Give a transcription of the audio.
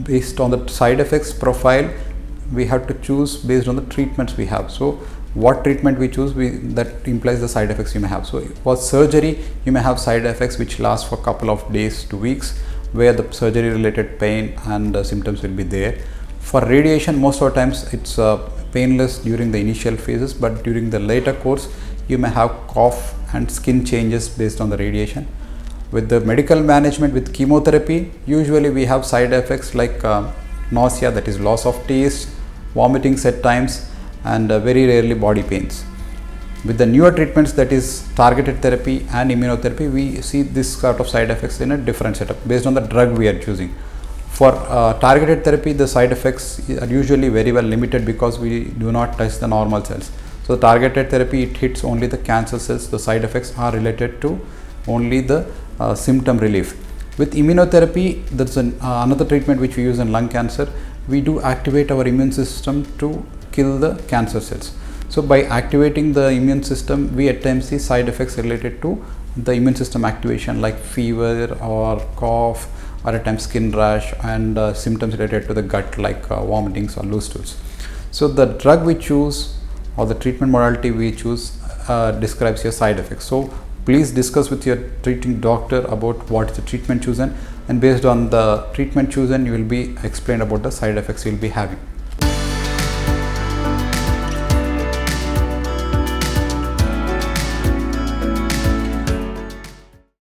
based on the side effects profile, we have to choose based on the treatments we have. So what treatment we choose, that implies the side effects you may have. So for surgery, you may have side effects which last for a couple of days to weeks, where the surgery related pain and symptoms will be there. For radiation, most of the times it's painless during the initial phases, but during the later course you may have cough and skin changes based on the radiation. With the medical management, with chemotherapy, usually we have side effects like nausea, that is loss of taste, vomitings at times, and very rarely body pains. With the newer treatments, that is targeted therapy and immunotherapy, we see this sort of side effects in a different setup based on the drug we are choosing. For targeted therapy, the side effects are usually very well limited because we do not touch the normal cells. So targeted therapy, it hits only the cancer cells. The side effects are related to only the symptom relief. With immunotherapy, that's another treatment which we use in lung cancer. We do activate our immune system to kill the cancer cells. So by activating the immune system, we at times see side effects related to the immune system activation, like fever or cough, or at times skin rash, and symptoms related to the gut, like vomitings or loose stools. So the drug we choose or the treatment modality we choose describes your side effects. So please discuss with your treating doctor about what is the treatment chosen, and based on the treatment chosen, you will be explained about the side effects you will be having.